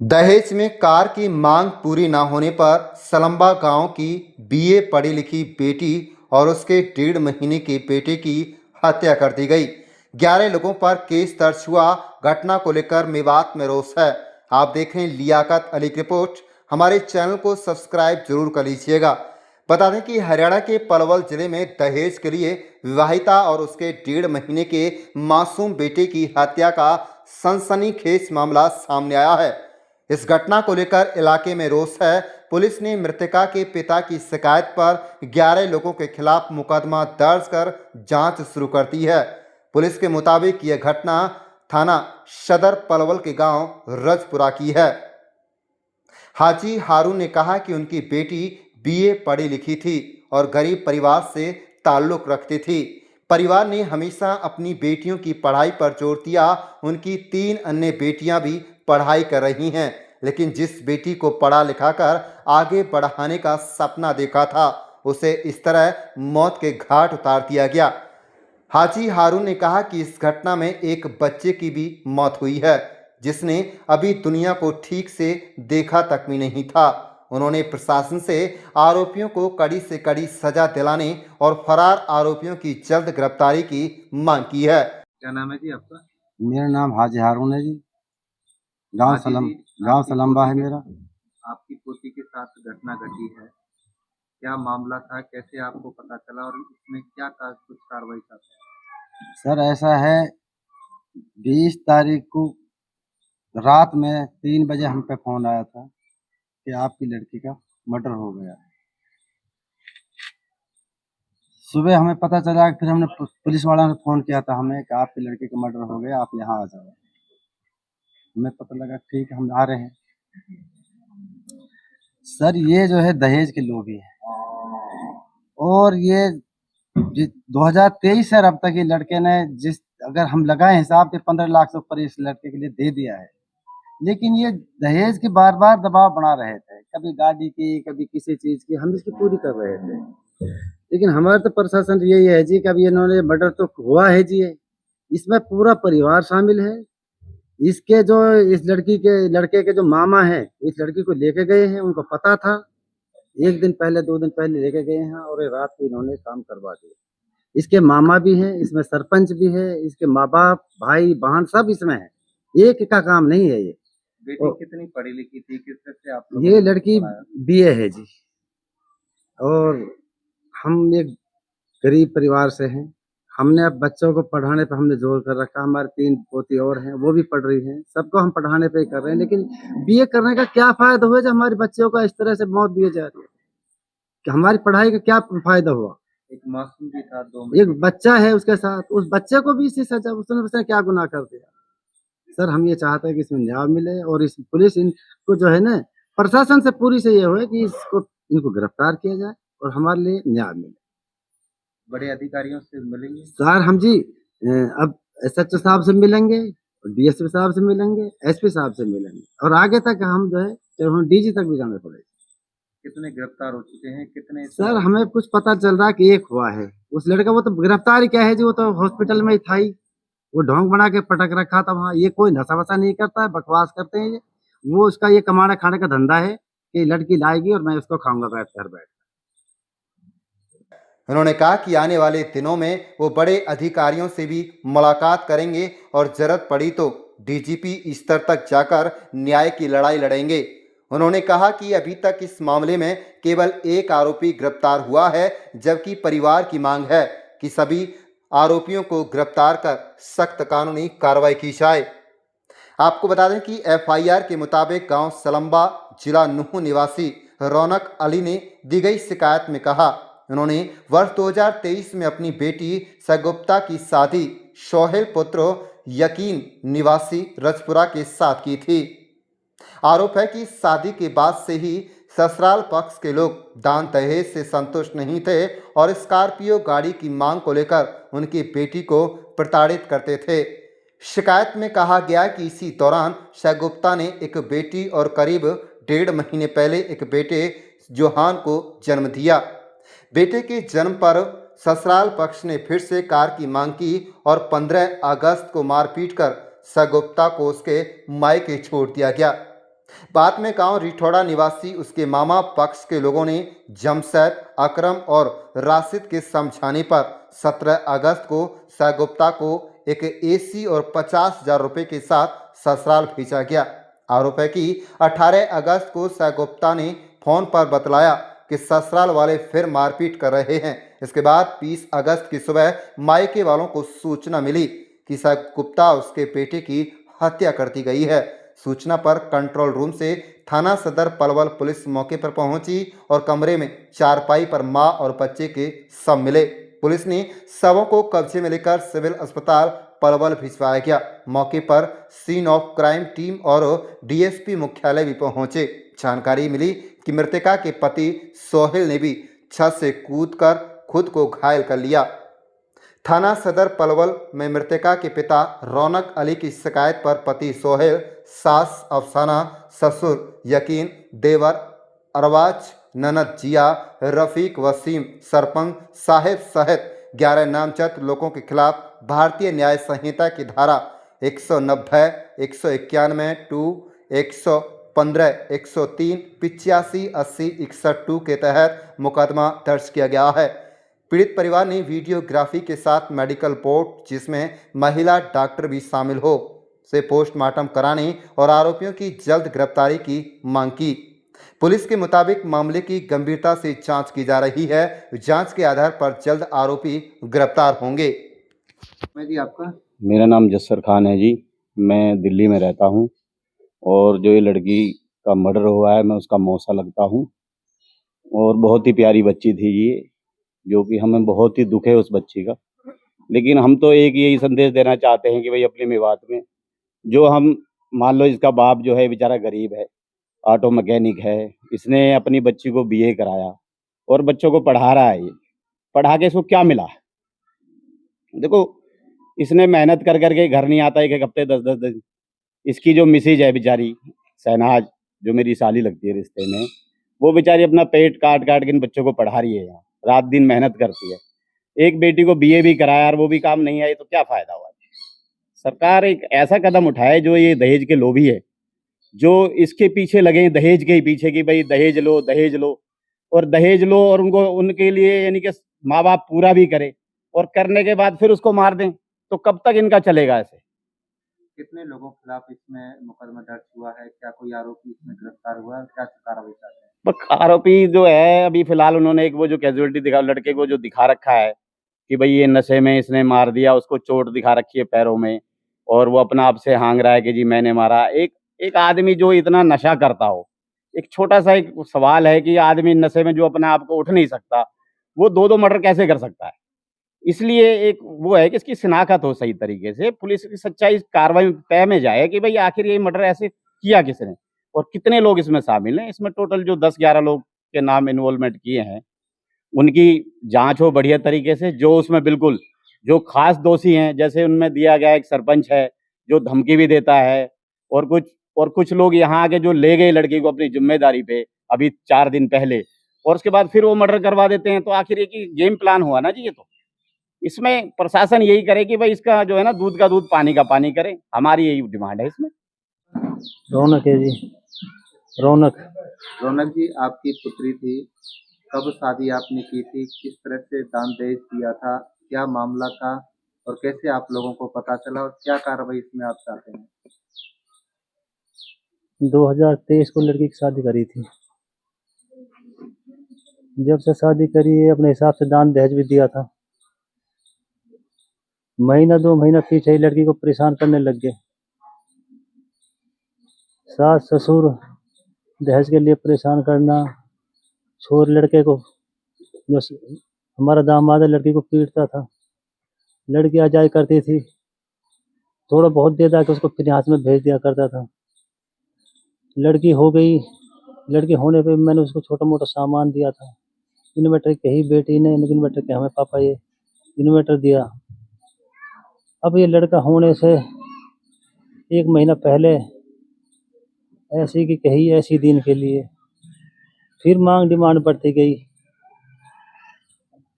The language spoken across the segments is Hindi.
दहेज में कार की मांग पूरी न होने पर सलम्बा गांव की बीए पढ़ी लिखी बेटी और उसके 1.5 महीने के बेटे की हत्या कर दी गई। 11 लोगों पर केस दर्ज हुआ। घटना को लेकर मेवात में रोष है। आप देख रहे हैं लियाकत अली की रिपोर्ट। हमारे चैनल को सब्सक्राइब जरूर कर लीजिएगा। बता दें कि हरियाणा के पलवल जिले में दहेज के लिए विवाहिता और उसके 1.5 महीने के मासूम बेटे की हत्या का सनसनीखेज मामला सामने आया है। इस घटना को लेकर इलाके में रोष है। पुलिस ने मृतका के पिता की शिकायत पर 11 लोगों के खिलाफ मुकदमा दर्ज कर जांच शुरू कर दी है। पुलिस के मुताबिक यह घटना थाना सदर पलवल के गांव रजपुरा की है। हाजी हारून ने कहा कि उनकी बेटी बीए पढ़ी लिखी थी और गरीब परिवार से ताल्लुक रखती थी। परिवार ने हमेशा अपनी बेटियों की पढ़ाई पर जोर दिया। उनकी 3 अन्य बेटियां भी पढ़ाई कर रही हैं, लेकिन जिस बेटी को पढ़ा लिखाकर आगे बढ़ाने का सपना देखा था, उसे इस तरह मौत के घाट उतार दिया गया। हाजी हारून ने कहा कि इस घटना में एक बच्चे की भी मौत हुई है, जिसने अभी दुनिया को ठीक से देखा तक भी नहीं था। उन्होंने प्रशासन से आरोपियों को कड़ी से कड़ी सजा दिलाने और फरार आरोपियों की जल्द गिरफ्तारी की मांग की है। क्या नाम है जी आपका? मेरा नाम हाजी हारून है जी। गांव सलम्बा है मेरा। आपकी पोती के साथ घटना घटी है, क्या मामला था, कैसे आपको पता चला और इसमें क्या कुछ कार्रवाई चाहते हैं? सर ऐसा है, 20 तारीख को रात में 3 बजे हम पे फोन आया था कि आपकी लड़की का मर्डर हो गया। सुबह हमें पता चला, फिर हमने पुलिस वालों ने फोन किया था हमें कि आपकी लड़की का मर्डर हो गया, आप यहाँ आ जाओ। हमें पता लगा, ठीक है हम आ रहे हैं। सर ये जो है दहेज के लोग ही है और ये 2023 से अब तक ये लड़के ने अगर हम लगाए हिसाब से 15 लाख से ऊपर इस लड़के के लिए दे दिया है, लेकिन ये दहेज की बार बार दबाव बना रहे थे, कभी गाड़ी की कभी किसी चीज की, हम इसकी पूरी कर रहे थे। लेकिन हमारे तो प्रशासन यही है जी, कभी इन्होंने मर्डर तो हुआ है जी, इसमें पूरा परिवार शामिल है। इसके जो इस लड़के के जो मामा है, इस लड़की को लेके गए हैं, उनको पता था, 1 दिन पहले 2 दिन पहले लेके गए हैं और रात को इन्होंने काम करवा दिया। इसके मामा भी हैं, इसमें सरपंच भी है, इसके माँ बाप भाई बहन सब इसमें है, एक का काम नहीं है ये। बेटी कितनी पढ़ी लिखी थी, किस तरह से आप लोगों ये ने लड़की पढ़ाया? बीए है जी और हम एक गरीब परिवार से हैं। हमने अब बच्चों को पढ़ाने पे हमने जोर कर रखा। हमारे 3 पोती और हैं, वो भी पढ़ रही हैं, सबको हम पढ़ाने पे ही कर रहे हैं। लेकिन बीए करने का क्या फायदा हुआ जब हमारे बच्चों का इस तरह से मौत दी जा रही है? कि हमारी पढ़ाई का क्या फायदा हुआ? एक मासूम भी था, 2 एक बच्चा है उसके साथ, उस बच्चे को भी इसी सजा, उसने क्या गुनाह कर दिया? सर हम ये चाहते हैं कि इसमें न्याय मिले और इस पुलिस इनको जो है ना, प्रशासन से पूरी से ये हो कि इनको गिरफ्तार किया जाए और हमारे लिए न्याय मिले। बड़े अधिकारियों से मिलेंगे सर हम जी अब एसएचओ साहब से मिलेंगे, डीएसपी साहब से मिलेंगे, एसपी साहब से मिलेंगे और आगे तक हम जो है चाहे डीजी तक भी जाना पड़ेगा। कितने गिरफ्तार हो चुके हैं, कितने? सर हमें कुछ पता चल रहा है कि एक हुआ है उस लड़का, वो तो गिरफ्तार ही क्या है जी, वो तो हॉस्पिटल में ही था ही, वो ढोंग बना के पटक रखा था वहाँ। ये कोई नशा वशा नहीं करता है, बकवास करते हैं ये। वो उसका ये कमाना खाने का धंधा है कि लड़की लाएगी और मैं उसको खाऊंगा बैठ। उन्होंने कहा कि आने वाले दिनों में वो बड़े अधिकारियों से भी मुलाकात करेंगे और जरूरत पड़ी तो डीजीपी स्तर तक जाकर न्याय की लड़ाई लड़ेंगे। उन्होंने कहा कि अभी तक इस मामले में केवल एक आरोपी गिरफ्तार हुआ है, जबकि परिवार की मांग है कि सभी आरोपियों को गिरफ्तार कर सख्त कानूनी कार्रवाई की जाए। आपको बता दें कि एफआईआर के मुताबिक गांव सलम्बा जिला नूह निवासी रौनक अली ने दी गई शिकायत में कहा, उन्होंने वर्ष 2023 में अपनी बेटी सगुप्ता की शादी सोहेल पुत्र यकीन निवासी रजपुरा के साथ की थी। आरोप है कि शादी के बाद से ही ससुराल पक्ष के लोग दान दहेज से संतुष्ट नहीं थे और स्कॉर्पियो गाड़ी की मांग को लेकर उनकी बेटी को प्रताड़ित करते थे। शिकायत में कहा गया कि इसी दौरान सगुप्ता ने एक बेटी और करीब 1.5 महीने पहले एक बेटे जोहान को जन्म दिया। बेटे के जन्म पर ससुराल पक्ष ने फिर से कार की मांग की और 15 अगस्त को मारपीट कर सगुप्ता को उसके मायके छोड़ दिया गया। बाद में गांव रिठौड़ा निवासी उसके मामा पक्ष के लोगों ने जमशेद, अकरम और राशिद के समझाने पर 17 अगस्त को शाह गुप्ता को एक एसी और 50,000 रुपये के साथ ससुराल भेजा गया। आरोप है कि 18 अगस्त को शाह गुप्ता ने फोन पर बतलाया कि ससुराल वाले फिर मारपीट कर रहे हैं। इसके बाद 20 अगस्त की सुबह मायके वालों को सूचना मिली कि शाह गुप्ता उसके बेटे की हत्या कर दी गई है। सूचना पर कंट्रोल रूम से थाना सदर पलवल पुलिस मौके पर पहुंची और कमरे में चारपाई पर मां और बच्चे के शव मिले। पुलिस ने शवों को कब्जे में लेकर सिविल अस्पताल पलवल भिजवाया गया। मौके पर सीन ऑफ क्राइम टीम और डीएसपी मुख्यालय भी पहुंचे। जानकारी मिली कि मृतका के पति सोहेल ने भी छत से कूदकर खुद को घायल कर लिया। थाना सदर पलवल में मृतका के पिता रौनक अली की शिकायत पर पति सोहेल, सास अफसाना, ससुर यकीन, देवर अरवाज, ननद जिया, रफीक, वसीम, सरपंच साहिब सहित 11 नामजद लोगों के खिलाफ भारतीय न्याय संहिता की धारा 190, 191, 115, 103, 85, 80, 61 के तहत मुकदमा दर्ज किया गया है। पीड़ित परिवार ने वीडियोग्राफी के साथ मेडिकल रिपोर्ट, जिसमें महिला डॉक्टर भी शामिल हो, से पोस्टमार्टम कराने और आरोपियों की जल्द गिरफ्तारी की मांग की। पुलिस के मुताबिक मामले की गंभीरता से जांच की जा रही है। जांच के आधार पर जल्द आरोपी गिरफ्तार होंगे। मैं जी आपका मेरा नाम जस्सर खान है जी। मैं दिल्ली में रहता हूँ और जो ये लड़की का मर्डर हुआ है मैं उसका मौसा लगता हूँ और बहुत ही प्यारी बच्ची थी ये, जो कि हमें बहुत ही दुख है उस बच्ची का। लेकिन हम तो एक यही संदेश देना चाहते हैं कि भाई अपनी मेवात में जो हम मान लो इसका बाप जो है बेचारा गरीब है, ऑटो मैकेनिक है, इसने अपनी बच्ची को बीए कराया और बच्चों को पढ़ा रहा है। ये पढ़ा के इसको क्या मिला? देखो, इसने मेहनत कर करके घर नहीं आता, एक हफ्ते 10-10 दिन। इसकी जो मिसेज है बेचारी शहनाज, जो मेरी साली लगती है रिश्ते में, वो बेचारी अपना पेट काट काट के इन बच्चों को पढ़ा रही है, यहाँ रात दिन मेहनत करती है। एक बेटी को बीए भी कराया और वो भी काम नहीं आई, तो क्या फायदा हुआ? सरकार एक ऐसा कदम उठाए जो ये दहेज के लोभी है, जो इसके पीछे लगे दहेज के ही पीछे कि भाई दहेज लो, दहेज लो और दहेज लो, और उनको उनके लिए यानी कि माँ बाप पूरा भी करे और करने के बाद फिर उसको मार दें, तो कब तक इनका चलेगा ऐसे? कितने लोगों के खिलाफ इसमें मुकदमा दर्ज हुआ है? क्या कोई आरोपी इसमें गिरफ्तार हुआ है? क्या कार्रवाई चाहते हैं? बस आरोपी जो है अभी फिलहाल उन्होंने एक वो जो कैजुअलिटी दिखा, लड़के को जो दिखा रखा है कि भाई ये नशे में इसने मार दिया, उसको चोट दिखा रखी है पैरों में और वो अपना आप से हांग रहा है कि जी मैंने मारा। एक आदमी जो इतना नशा करता हो, एक छोटा सा एक सवाल है कि आदमी नशे में जो अपने आप को उठ नहीं सकता, वो 2-2 मर्डर कैसे कर सकता है? इसलिए एक वो है कि इसकी शिनाख्त हो सही तरीके से, पुलिस की सच्चाई कार्रवाई तय में जाए कि भाई आखिर ये मर्डर ऐसे किया किसने और कितने लोग इसमें शामिल हैं। इसमें टोटल जो 10-11 लोग के नाम इन्वॉल्वमेंट किए हैं, उनकी जांच हो बढ़िया तरीके से। जो उसमें बिल्कुल जो खास दोषी हैं, जैसे उनमें दिया गया एक सरपंच है जो धमकी भी देता है, और कुछ लोग यहाँ आके जो ले गए लड़की को अपनी जिम्मेदारी पे अभी 4 दिन पहले, और उसके बाद फिर वो मर्डर करवा देते हैं। तो आखिर एक ही गेम प्लान हुआ ना जी ये तो। इसमें प्रशासन यही करे कि भाई इसका जो है ना दूध का दूध पानी का पानी करे। हमारी यही डिमांड है इसमें। रौनक है जी, रौनक। रौनक जी, आपकी पुत्री थी, कब शादी आपने की थी? किस तरह से दान दहेज दिया था? क्या मामला था और कैसे आप लोगों को पता चला और क्या कार्रवाई इसमें आप चाहते हैं? 2023 को लड़की की शादी करी थी। जब से शादी करी है अपने हिसाब से दान दहेज भी दिया था। महीना 2 महीना पीछे ही लड़की को परेशान करने लग गए। सास ससुर दहेज के लिए परेशान करना, छोर लड़के को, जो हमारा दामाद है, लड़की को पीटता था। लड़की आ जाया करती थी, थोड़ा बहुत दे दा के उसको फिर हाथ में भेज दिया करता था। लड़की हो गई, लड़की होने पे मैंने उसको छोटा मोटा सामान दिया था। इन्वर्टर कही बेटी ने, इन्वर्टर के हमें पापा ये इन्वर्टर दिया। अब ये लड़का होने से 1 महीना पहले ऐसी की कही ऐसी दिन के लिए फिर मांग डिमांड बढ़ती गई,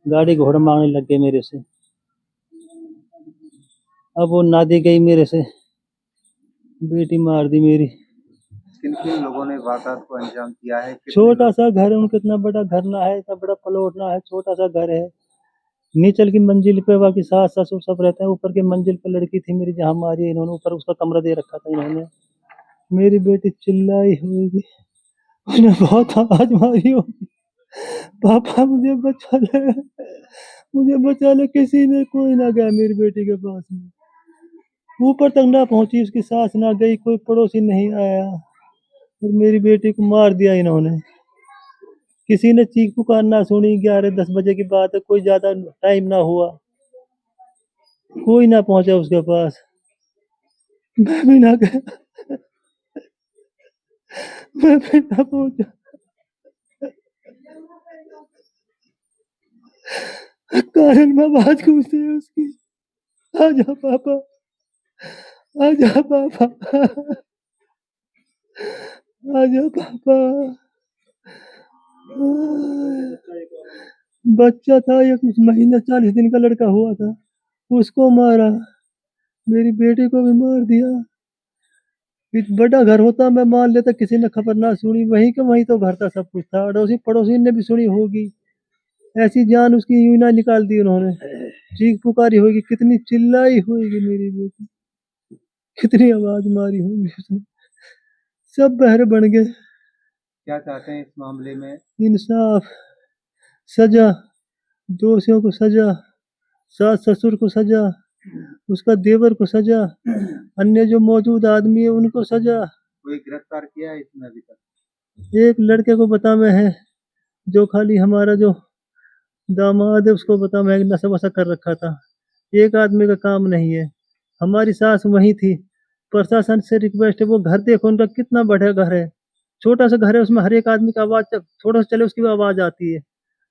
गाड़ी घोड़ा मांगने लग गए मेरे से। अब वो नादी गई मेरे से, बेटी मार दी मेरी। किन किन लोगों ने वारदात को अंजाम दिया है? कितने छोटा लोग- सा घर है, उनका इतना बड़ा घर ना है, इतना बड़ा प्लॉट ना है, छोटा सा घर है। नीचल की मंजिल पे बाकी सास ससुर सब रहते हैं, ऊपर की मंजिल पे लड़की थी मेरी, जहाँ मारी इन्होंने, ऊपर उसका कमरा दे रखा था इन्होंने। मेरी बेटी चिल्लाई होगी, उसने बहुत आवाज मारी होगी, पापा मुझे बचा ले, मुझे बचा ले। किसी ने कोई ना गया मेरी बेटी के पास में, ऊपर तक ना पहुंची, उसकी सास ना गई, कोई पड़ोसी नहीं आया, और मेरी बेटी को मार दिया इन्होंने। किसी ने चीख पुकार ना सुनी, 11-10 बजे की बात है, कोई ज्यादा टाइम ना हुआ, कोई ना पहुंचा उसके पास, मैं भी ना गया, मैं भी ना पहुंचा। कारण में आवाज गूंजती है उसकी, आजा पापा, आजा पापा, आजा पापा। बच्चा था, एक महीना 40 दिन का लड़का हुआ था, उसको मारा, मेरी बेटी को भी मार दिया। बड़ा घर होता मैं मान लेता, किसी ने खबर ना सुनी, वहीं का वहीं तो घर था, सब कुछ था, अड़ोसी पड़ोसी ने भी सुनी होगी, ऐसी जान उसकी यूं ना निकाल दी उन्होंने। चीख पुकारी होगी, कितनी चिल्लाई होगी मेरी बेटी, कितनी आवाज मारी होगी उसने, सब बहरे बन गए। क्या चाहते हैं इस मामले में? इंसाफ, सजा, दोषियों को सजा, सास ससुर को सजा, उसका देवर को सजा, अन्य जो मौजूद आदमी है उनको सजा। कोई गिरफ्तार किया है इसमें अभी तक? एक लड़के को पता में है, जो खाली हमारा जो दामाद है उसको पता में है, नशा वशा कर रखा था। एक आदमी का काम नहीं है, हमारी सास वहीं थी। प्रशासन से रिक्वेस्ट है, वो घर देखो उनका कितना बड़ा घर है, छोटा सा घर है, उसमें हर एक आदमी का आवाज थोड़ा सा चले उसकी भी आवाज आती है,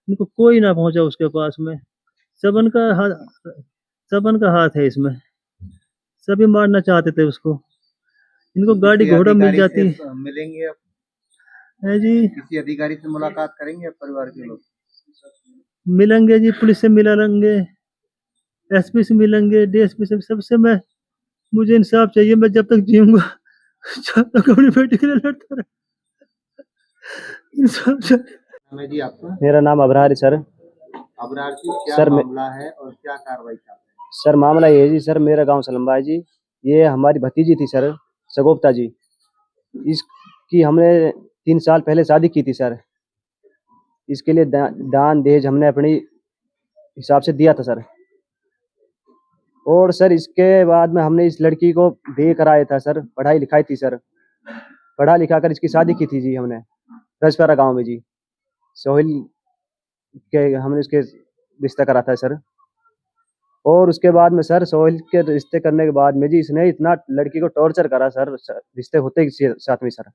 उनको कोई ना पहुंचा उसके पास में। सबन का हाथ, सबन का हाथ है इसमें, सभी मारना चाहते थे उसको, इनको गाड़ी किसी घोड़ा मिल अधिकारी जाती से मिलेंगे अब? है जी। किसी अधिकारी से मुलाकात करेंगे अब परिवार के लोग? मिलेंगे जी, पुलिस से मिलेंगे, एसपी से मिलेंगे, डीएसपी से, सबसे मैं, मुझे इंसाफ चाहिए, मैं जब तक जीऊंगा जब तक अपनी बेटी के लिए लड़ता रहा, इंसाफ चाहिए। नाम है जी आपका? मेरा नाम अबरार है सर। अबरार जी, क्या सर मामला है और क्या कार्रवाई चाहते हैं? सर मामला ये है जी, सर मेरा गांव सलम्बा है जी, ये हमारी भतीजी थी सर, सगोप्ता जी, इसकी हमने 3 साल पहले शादी की थी सर। इसके लिए दान दहेज हमने अपनी हिसाब से दिया था सर। और सर इसके बाद में हमने इस लड़की को बिये कराया था सर, पढ़ाई लिखाई थी सर, पढ़ा लिखा कर इसकी शादी की थी जी हमने रजपारा गांव में जी, सोहिल के हमने इसके रिश्ता करा था सर। और उसके बाद में सर सोहिल के रिश्ते करने के बाद में जी इसने इतना लड़की को टॉर्चर करा सर, रिश्ते होते के साथ में सर,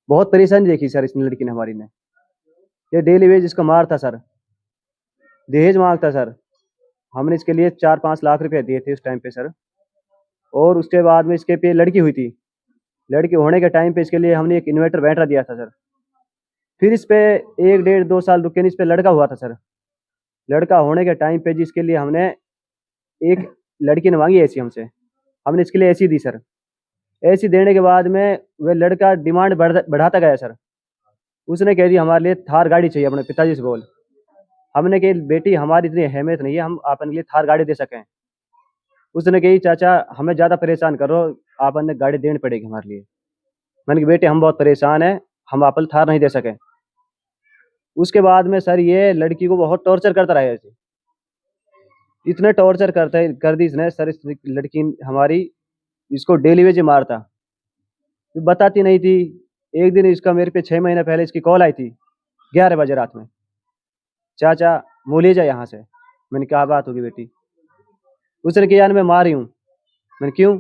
बहुत परेशानी देखी सर इसने, लड़की ने हमारी ने। ये डेली वेज इसका मार था सर, दहेज मांगता सर, हमने इसके लिए 4-5 लाख रुपए दिए थे उस टाइम पे सर। और उसके बाद में इसके पे लड़की हुई थी, लड़की होने के टाइम पे इसके लिए हमने एक इन्वर्टर बैटरा दिया था सर। फिर इस पे 1-1.5-2 साल रुके नहीं, इस पे लड़का हुआ था सर। लड़का होने के टाइम पे जिसके लिए हमने, एक लड़की ने मांगी ऐसी हमसे, हमने इसके लिए ऐसी दी सर। ऐसी देने के बाद में वह लड़का डिमांड बढ़ाता गया सर। उसने कह दी हमारे लिए थार गाड़ी चाहिए, अपने पिताजी से बोल। हमने कही बेटी हमारी इतनी अहमियत नहीं है, हम आपने लिए थार गाड़ी दे सकें। उसने कही चाचा हमें ज़्यादा परेशान करो, आपने गाड़ी देनी पड़ेगी हमारे लिए। मैंने कहा बेटे हम बहुत परेशान हैं, हम आपन थार नहीं दे सके। उसके बाद में सर ये लड़की को बहुत टॉर्चर करता रहा ऐसे, इतने टॉर्चर कर दी इसने सर, इस लड़की हमारी इसको डेली वेज मारता, बताती नहीं थी। एक दिन इसका मेरे पे 6 महीने पहले इसकी कॉल आई थी 11 बजे रात में, चाचा मुँह ले जा यहाँ से। मैंने क्या बात होगी बेटी? उसने कहा यार मैं मार रही हूँ। मैंने क्यों?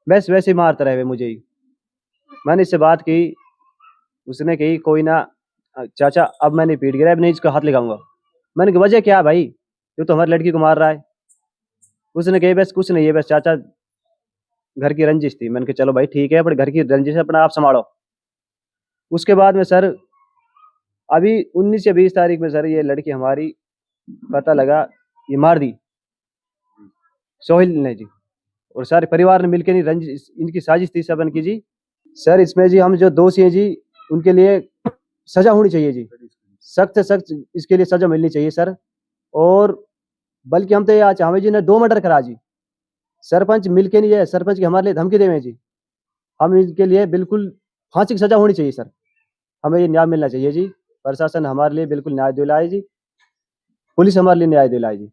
बस वैसे ही मारता रहे मुझे ही। मैंने इससे बात की, उसने कही कोई ना चाचा अब मैंने पीट गिरा, अब नहीं इसको हाथ लगाऊंगा। मैंने कहा वजह क्या भाई, तू तो हमारी लड़की को मार रहा है। उसने कही बस कुछ नहीं है, बस चाचा घर की रंजिश थी। मैंने कहा चलो भाई ठीक है, अपने घर की रंजिश है, अपना आप संभालो। उसके बाद में सर अभी 19 या 20 तारीख में सर ये लड़की हमारी पता लगा ये मार दी सोहिल ने जी, और सारे परिवार ने मिलकर नहीं, रंजिश इनकी साजिश थी सबन की जी, सर इसमें जी हम जो दोषी हैं जी उनके लिए सजा होनी चाहिए जी, सख्त से सख्त इसके लिए सजा मिलनी चाहिए सर। और बल्कि हम तो ये आज हमें जी ने 2 मर्डर करा जी, सरपंच मिलके नहीं है, सरपंच की हमारे लिए धमकी देवे जी। हम इनके लिए बिल्कुल फांसी की सजा होनी चाहिए सर, हमें ये न्याय मिलना चाहिए जी। प्रशासन हमारे लिए बिल्कुल न्याय दिलाए जी, पुलिस हमारे लिए न्याय दिलाए जी।